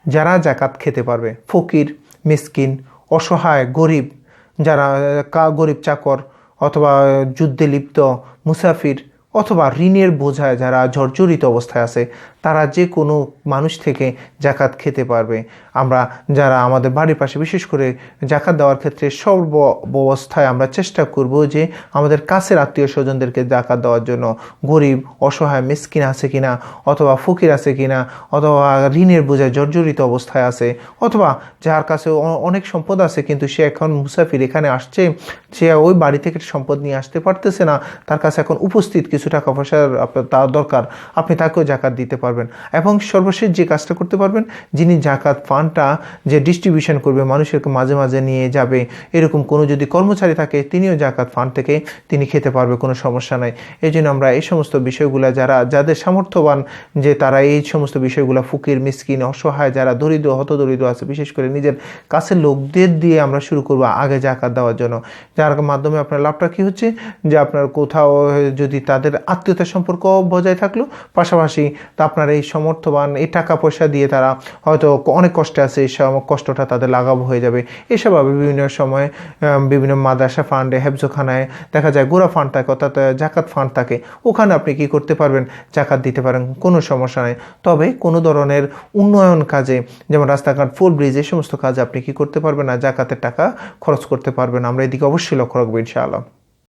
যারা জাকাত খেতে পারবে, ফকির, মিসকিন, অসহায়, গরিব, যারা গরিব চাকর অথবা যুদ্ধে লিপ্ত, মুসাফির অথবা ঋণের বোঝায় যারা জর্জরিত অবস্থায় আছে, তারা যে কোনো মানুষ থেকে জাকাত খেতে পারবে। আমরা যারা আমাদের বাড়ির পাশে, বিশেষ করে জাকাত দেওয়ার ক্ষেত্রে সর্ব অবস্থায় আমরা চেষ্টা করব যে আমাদের কাছের আত্মীয় স্বজনদেরকে জাকাত দেওয়ার জন্য। গরিব, অসহায়, মিসকিন আছে কিনা, অথবা ফকির আছে কিনা, অথবা ঋণের বোঝায় জর্জরিত অবস্থায় আছে, অথবা যার কাছে অনেক সম্পদ আছে কিন্তু সে এখন মুসাফির, এখানে আসছে, সে ওই বাড়ি থেকে সম্পদ নিয়ে আসতে পারতেছে না, তার কাছে এখন উপস্থিত কিছু টাকা পয়সার তার দরকার, আপনি তাকেও জাকাত দিতে পারবেন। এবং সর্বশেষ যে কাজটা করতে পারবেন, যিনি জাকাত ফান্ডটা যে ডিস্ট্রিবিউশন করবে, মানুষের মাঝে মাঝে নিয়ে যাবে, এরকম কোনো যদি কর্মচারী থাকে তিনিও জাকাত ফান্ড থেকে তিনি খেতে পারবে, কোনো সমস্যা নাই। এই জন্য আমরা এই সমস্ত বিষয়গুলো, যাদের সামর্থ্যবান যে তারা এই সমস্ত বিষয়গুলো, ফকির, মিসকিন, অসহায়, যারা দরিদ্র, হতদরিদ্র আছে, বিশেষ করে নিজের কাছের লোকদের দিয়ে আমরা শুরু করবো আগে জাকাত দেওয়ার জন্য। যার মাধ্যমে আপনার লাভটা কী হচ্ছে, যে আপনার কোথাও যদি তাদের আত্মীয়তার সম্পর্ক বজায় থাকলো, পাশাপাশি তা আপনার এই সামর্থ্যবান এই টাকা পয়সা দিয়ে তারা হয়তো অনেক কষ্টে আছে, এই কষ্টটা তাদের লাঘব হয়ে যাবে। এসবভাবে বিভিন্ন সময় বিভিন্ন মাদ্রাসা ফান্ডে, হেফজোখানায় দেখা যায় গোড়া ফান্ড থাকে, অর্থাৎ জাকাত ফান্ড থাকে, ওখানে আপনি কি করতে পারবেন, জাকাত দিতে পারেন, কোনো সমস্যা নেই। তবে কোনো ধরনের উন্নয়ন কাজে, যেমন রাস্তাঘাট, ফুল ব্রিজ, এই সমস্ত কাজে আপনি কি করতে পারবেন না, জাকাতের টাকা খরচ করতে পারবেন। আমরা এদিকে অবশ্যই লক্ষ্য রাখবো ইনশাআল্লাহ।